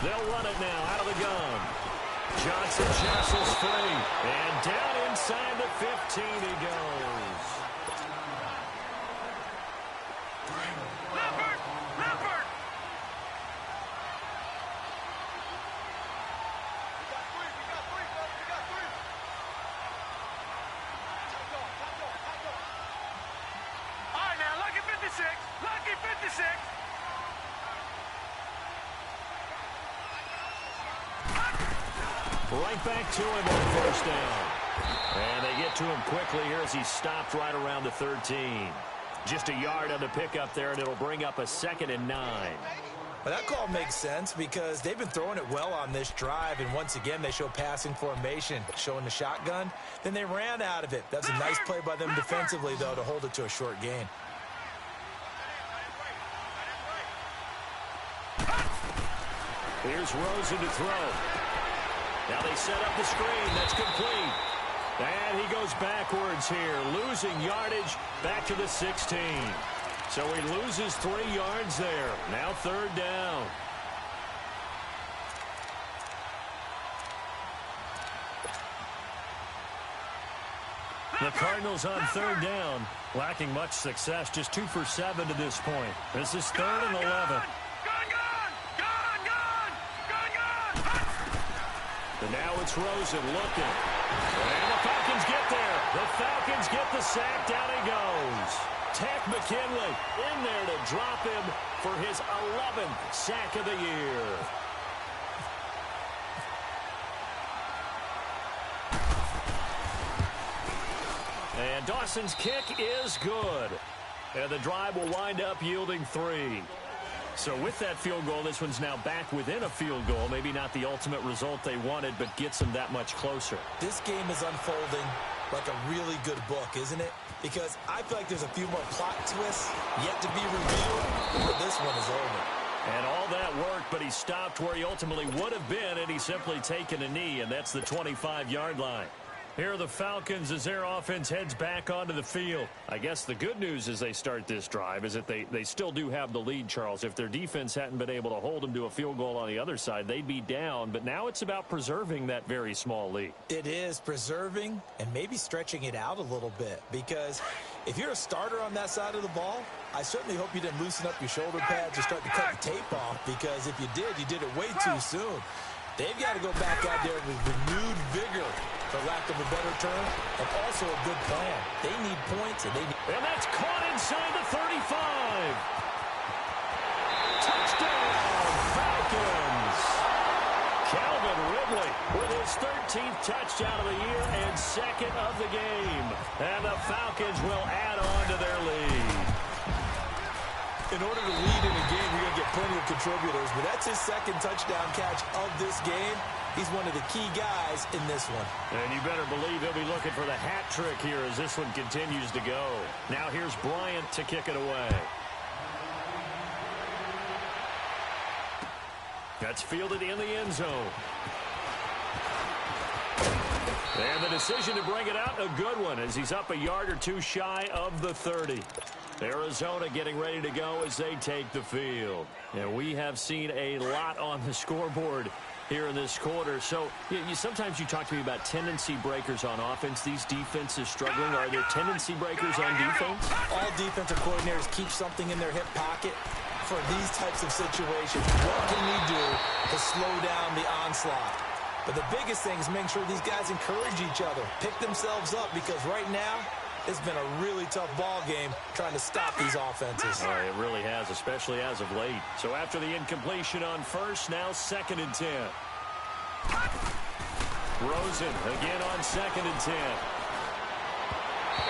They'll run it now out of the gun. Johnson jostles free. And down inside the 15 he goes. Lucky 56. Right back to him on first down. And they get to him quickly here as he stopped right around the 13. Just a yard on the pickup there, and it'll bring up a 2nd and 9. Well, that call makes sense because they've been throwing it well on this drive, and once again they show passing formation, showing the shotgun. Then they ran out of it. That's a nice play by them defensively, though, to hold it to a short gain. Here's Rosen to throw. Now they set up the screen. That's complete. And he goes backwards here, losing yardage back to the 16. So he loses 3 yards there. Now 3rd down. The Cardinals on 3rd down, lacking much success, just 2 for 7 to this point. This is 3rd and 11. And now it's Rosen looking. And the Falcons get there. The Falcons get the sack. Down he goes. Tank McKinley in there to drop him for his 11th sack of the year. And Dawson's kick is good. And the drive will wind up yielding 3. So with that field goal, this one's now back within a field goal. Maybe not the ultimate result they wanted, but gets them that much closer. This game is unfolding like a really good book, isn't it? Because I feel like there's a few more plot twists yet to be revealed, but this one is over. And all that worked, but he stopped where he ultimately would have been, and he's simply taken a knee, and that's the 25-yard line. Here are the Falcons as their offense heads back onto the field. I guess the good news as they start this drive is that they still do have the lead, Charles. If their defense hadn't been able to hold them to a field goal on the other side, they'd be down. But now it's about preserving that very small lead. It is preserving and maybe stretching it out a little bit. Because if you're a starter on that side of the ball, I certainly hope you didn't loosen up your shoulder pads or start to cut the tape off. Because if you did it way too soon. They've got to go back out there with renewed vigor, for lack of a better term, and also a good plan. They need points, and they need... And that's caught inside the 35. Touchdown, Falcons. Calvin Ridley with his 13th touchdown of the year and 2nd of the game. And the Falcons will add on to their lead. In order to lead in a game, you're going to get plenty of contributors, but that's his 2nd touchdown catch of this game. He's one of the key guys in this one. And you better believe he'll be looking for the hat trick here as this one continues to go. Now here's Bryant to kick it away. That's fielded in the end zone. And the decision to bring it out, a good one, as he's up a yard or two shy of the 30. Arizona getting ready to go as they take the field. And we have seen a lot on the scoreboard here in this quarter. So sometimes you talk to me about tendency breakers on offense. These defenses struggling. Are there tendency breakers on defense? All defensive coordinators keep something in their hip pocket for these types of situations. What can we do to slow down the onslaught? But the biggest thing is making sure these guys encourage each other, pick themselves up, because right now it's been a really tough ball game trying to stop these offenses. Oh, it really has, especially as of late. So after the incompletion on first, now 2nd and 10. Rosen again on 2nd and 10.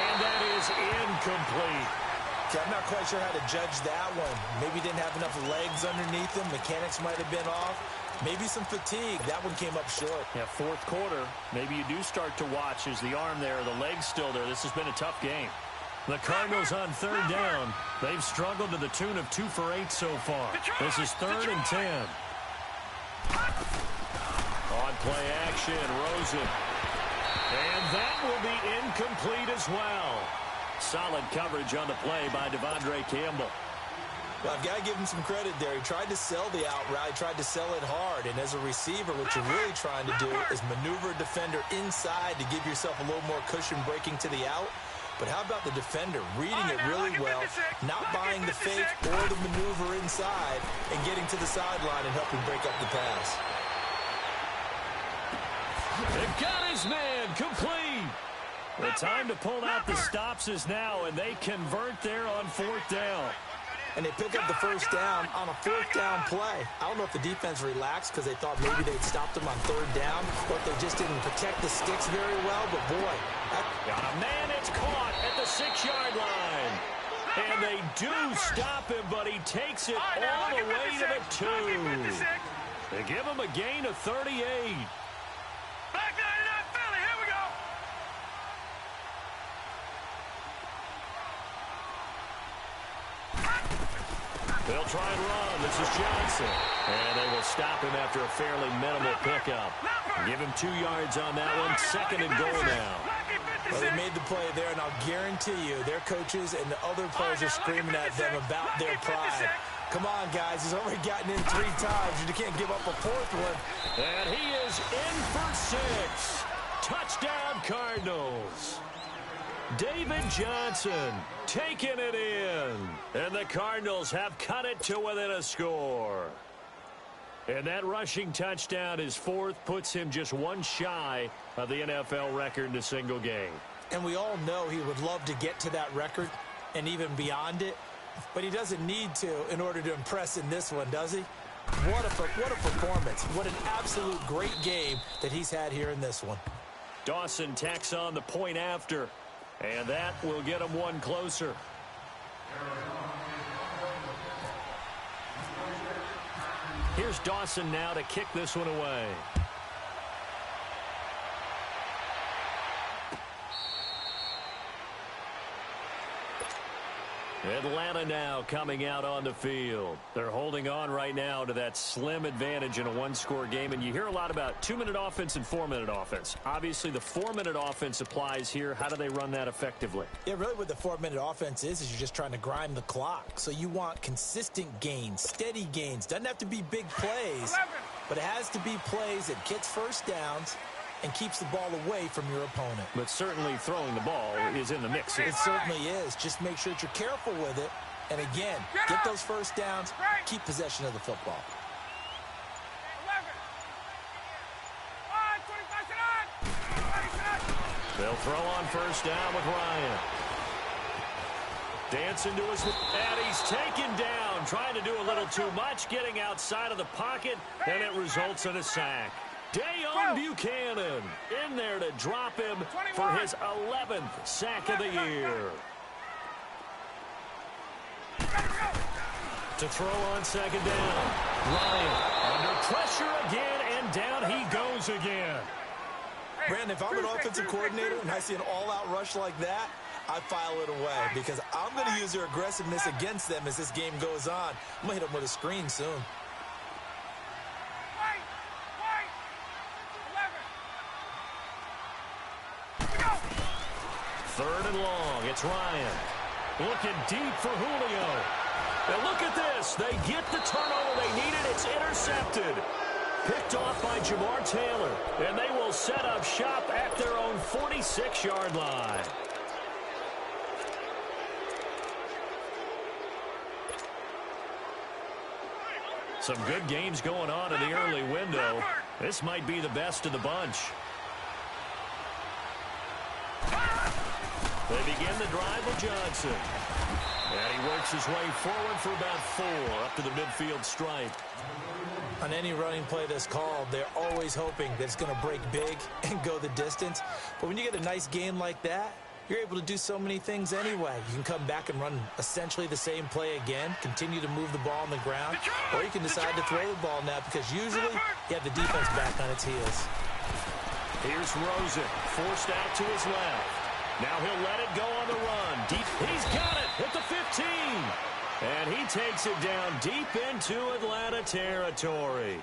And that is incomplete. Okay, I'm not quite sure how to judge that one. Maybe didn't have enough legs underneath him. Mechanics might have been off. Maybe some fatigue. That one came up short. Yeah, 4th quarter. Maybe you do start to watch as the arm there, the leg's still there. This has been a tough game. The Cardinals on 3rd down. They've struggled to the tune of 2 for 8 so far. This is 3rd and 10. On play action, Rosen. And that will be incomplete as well. Solid coverage on the play by Devondre Campbell. Well, I've got to give him some credit there. He tried to sell the out route. He tried to sell it hard. And as a receiver, what you're really trying to do is maneuver a defender inside to give yourself a little more cushion breaking to the out. But how about the defender reading it really well, not buying the fake or the maneuver inside, and getting to the sideline and helping break up the pass. They've got his man complete. The time to pull out the stops is now, and they convert there on 4th down. And they pick up the first down on a 4th down play. I don't know if the defense relaxed because they thought maybe they'd stopped them on 3rd down, or if they just didn't protect the sticks very well. But, boy. Got a man, it's caught at the 6-yard line. And they do stop him, but he takes it all the way to the 2. They give him a gain of 38. Back 99 Philly, here we go. They'll try and run. This is Johnson. And they will stop him after a fairly minimal pickup. Give him 2 yards on that one. 2nd and goal now. Well, they made the play there, and I'll guarantee you their coaches and the other players are screaming at them about their pride. Come on, guys. He's already gotten in 3 times. You can't give up a 4th one. And he is in for 6. Touchdown, Cardinals. David Johnson taking it in. And the Cardinals have cut it to within a score. And that rushing touchdown, his 4th, puts him just 1 shy of the NFL record in a single game. And we all know he would love to get to that record and even beyond it. But he doesn't need to in order to impress in this one, does he? What a performance. What an absolute great game that he's had here in this one. Dawson tacks on the point after. And that will get him 1 closer. Here's Dawson now to kick this one away. Atlanta now coming out on the field. They're holding on right now to that slim advantage in a 1-score game. And you hear a lot about 2-minute offense and 4-minute offense. Obviously, the 4-minute offense applies here. How do they run that effectively? Yeah, really what the 4-minute offense is you're just trying to grind the clock. So you want consistent gains, steady gains. Doesn't have to be big plays, but it has to be plays that gets first downs and keeps the ball away from your opponent. But certainly throwing the ball is in the mix here. It certainly is. Just make sure that you're careful with it. And again, get those first downs, keep possession of the football. 11. They'll throw on first down with Ryan. Dancing to his, and he's taken down, trying to do a little too much, getting outside of the pocket, and it results in a sack. Dayon Buchanan in there to drop him for his 11th sack of the year. To throw on 2nd down. Ryan under pressure again, and down he goes again. Brandon, if I'm an offensive coordinator and I see an all-out rush like that, I file it away because I'm going to use their aggressiveness against them as this game goes on. I'm going to hit them with a screen soon. It's Ryan. Looking deep for Julio. And look at this. They get the turnover they needed. It's intercepted. Picked off by Jamar Taylor. And they will set up shop at their own 46-yard line. Some good games going on in the early window. This might be the best of the bunch. They begin the drive with Johnson. And he works his way forward for about 4 up to the midfield stripe. On any running play that's called, they're always hoping that it's going to break big and go the distance. But when you get a nice game like that, you're able to do so many things anyway. You can come back and run essentially the same play again, continue to move the ball on the ground, or you can decide to throw the ball now because usually you have the defense back on its heels. Here's Rosen, forced out to his left. Now he'll let it go on the run. Deep. He's got it at the 15. And he takes it down deep into Atlanta territory.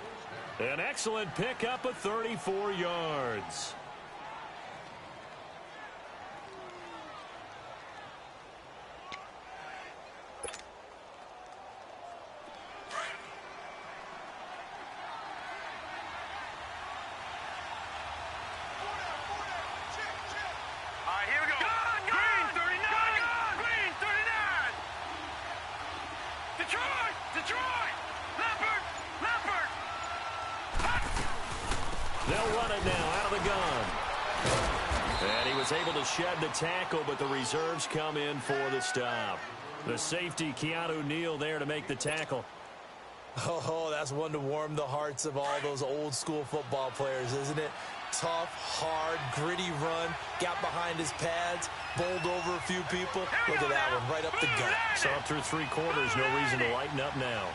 An excellent pickup of 34 yards. They'll run it now out of the gun. And he was able to shed the tackle, but the reserves come in for the stop. The safety, Keanu Neal, there to make the tackle. Oh, that's one to warm the hearts of all those old school football players, isn't it? Tough, hard, gritty run, got behind his pads, bowled over a few people. Look at that one, right up the gut. So up through 3 quarters, no reason to lighten up now.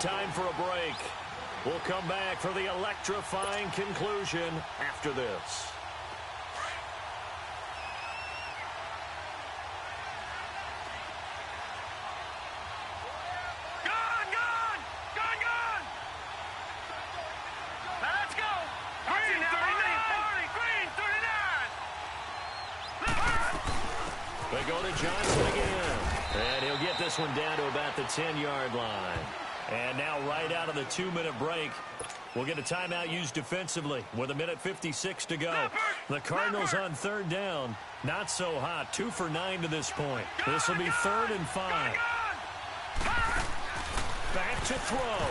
Time for a break. We'll come back for the electrifying conclusion after this. Let's go. Green 39. Green 39. They go to Johnson again. And he'll get this one down to about the 10-yard line. And now right out of the 2-minute break, we'll get a timeout used defensively with 1:56 to go. The Cardinals on 3rd down. Not so hot. 2 for 9 to this point. This will be 3rd and 5. Back to throw.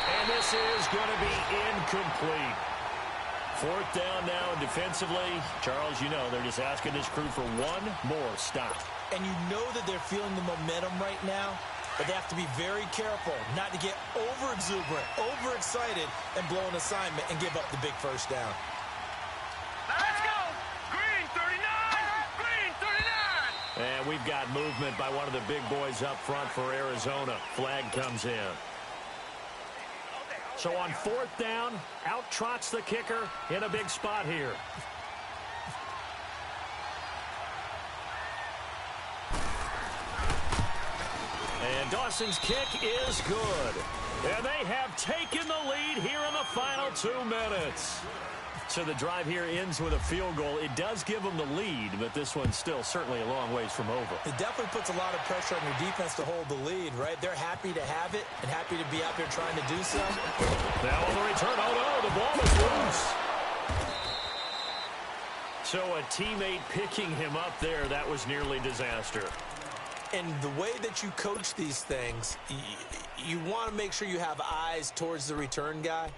And this is going to be incomplete. 4th down now, and defensively, Charles, you know, they're just asking this crew for one more stop. And you know that they're feeling the momentum right now. But they have to be very careful not to get over-exuberant, over-excited, and blow an assignment and give up the big first down. Let's go. Green 39. Green 39. And we've got movement by one of the big boys up front for Arizona. Flag comes in. So on 4th down, out trots the kicker in a big spot here. And Dawson's kick is good. And they have taken the lead here in the final 2 minutes. So the drive here ends with a field goal. It does give them the lead, but this one's still certainly a long ways from over. It definitely puts a lot of pressure on your defense to hold the lead, right? They're happy to have it and happy to be out there trying to do so. Now on the return, oh no, the ball is loose. So a teammate picking him up there, that was nearly disaster. And the way that you coach these things, you want to make sure you have eyes towards the return guy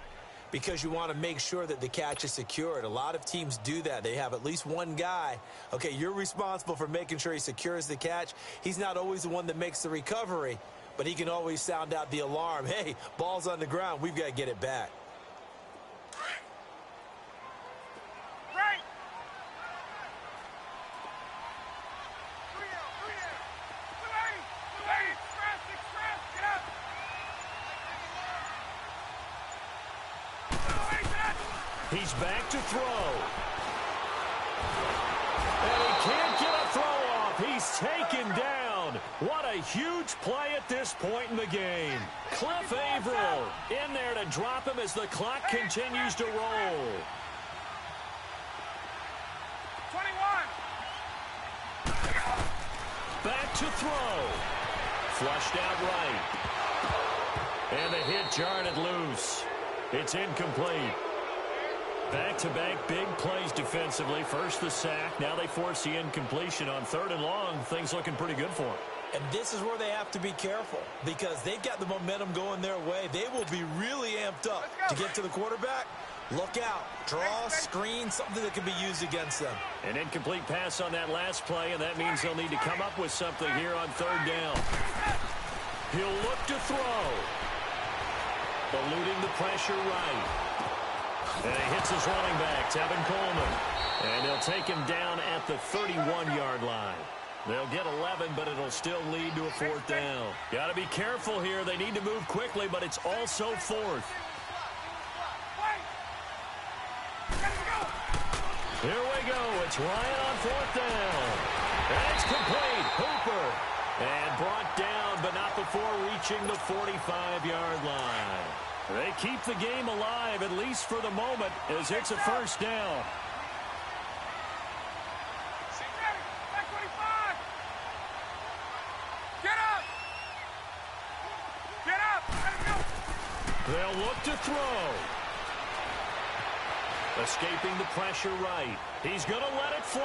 because you want to make sure that the catch is secured. A lot of teams do that. They have at least one guy. Okay, you're responsible for making sure he secures the catch. He's not always the one that makes the recovery, but he can always sound out the alarm. Hey, ball's on the ground. We've got to get it back. He's back to throw. And he can't get a throw off. He's taken down. What a huge play at this point in the game. Cliff Averill in there to drop him as the clock continues to roll. 21. Back to throw. Flushed out right. And the hit jarred it loose. It's incomplete. Back-to-back big plays defensively. First the sack. Now they force the incompletion on 3rd and long. Things looking pretty good for them. And this is where they have to be careful because they've got the momentum going their way. They will be really amped up to get to the quarterback. Look out. Draw, screen, something that can be used against them. An incomplete pass on that last play, and that means they'll need to come up with something here on 3rd down. He'll look to throw. Eluding the pressure right. And he hits his running back, Tevin Coleman. And they'll take him down at the 31-yard line. They'll get 11, but it'll still lead to a 4th down. Got to be careful here. They need to move quickly, but it's also 4th. Here we go. It's Ryan on 4th down. And it's complete. Hooper. And brought down, but not before reaching the 45-yard line. They keep the game alive, at least for the moment, as it's a 1st down. Back 25. Get up. Get up. Let's go. They'll look to throw. Escaping the pressure right. He's going to let it fly.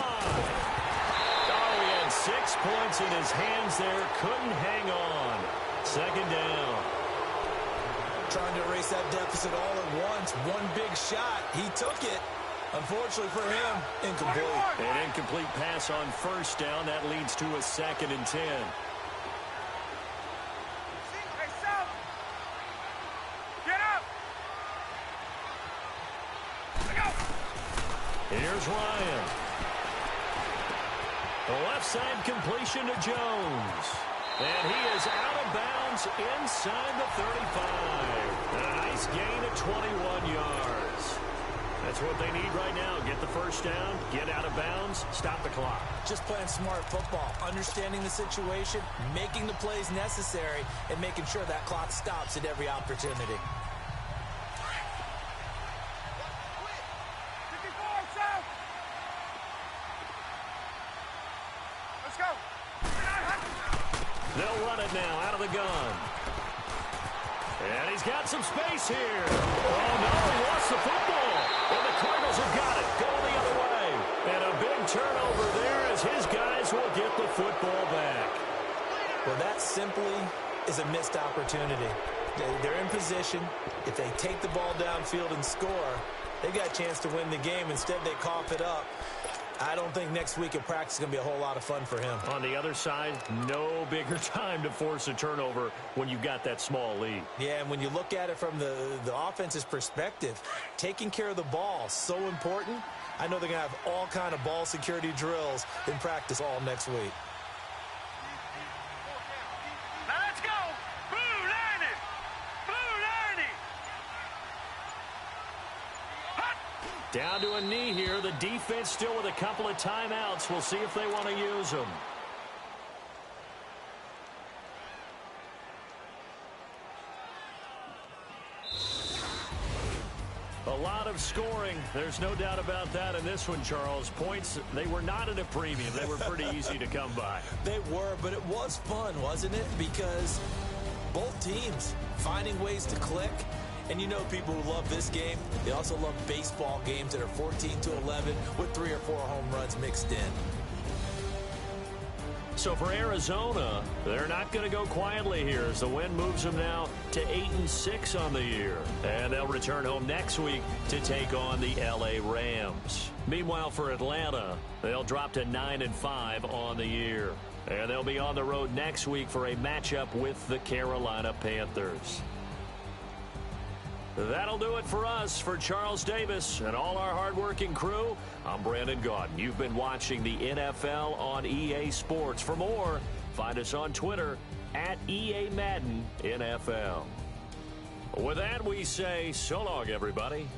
Oh, he had 6 points in his hands there. Couldn't hang on. 2nd down. Trying to erase that deficit all at once. One big shot. He took it. Unfortunately for him, incomplete. An incomplete pass on 1st down. That leads to a 2nd and 10. Hey, Sal. Get up. Let's go. Here's Ryan. The left side completion to Jones. And he is out of bounds inside the 35. A nice gain of 21 yards. That's what they need right now. Get the 1st down, get out of bounds, stop the clock. Just playing smart football, understanding the situation, making the plays necessary, and making sure that clock stops at every opportunity. 54, Sal. Let's go. They'll run it now out of the gun. And he's got some space here. Oh, no, he lost the football. And the Cardinals have got it. Going the other way. And a big turnover there as his guys will get the football back. Well, that simply is a missed opportunity. They're in position. If they take the ball downfield and score, they've got a chance to win the game. Instead, they cough it up. I don't think next week in practice is going to be a whole lot of fun for him. On the other side, no bigger time to force a turnover when you've got that small lead. Yeah, and when you look at it from the offense's perspective, taking care of the ball, so important. I know they're going to have all kind of ball security drills in practice all next week. Now let's go. Blue Liney. Blue Liney. Hot. Down to a knee here. The defense still with a couple of timeouts. We'll see if they want to use them. A lot of scoring. There's no doubt about that in this one, Charles. Points, they were not at a premium. They were pretty easy to come by. They were, but it was fun, wasn't it? Because both teams finding ways to click. And you know people who love this game, they also love baseball games that are 14-11 with 3 or 4 home runs mixed in. So for Arizona, they're not going to go quietly here as the win moves them now to 8-6 on the year. And they'll return home next week to take on the L.A. Rams. Meanwhile, for Atlanta, they'll drop to 9-5 on the year. And they'll be on the road next week for a matchup with the Carolina Panthers. That'll do it for us. For Charles Davis and all our hardworking crew, I'm Brandon Gaudin. You've been watching the NFL on EA Sports. For more, find us on Twitter at EA Madden NFL. With that, we say so long, everybody.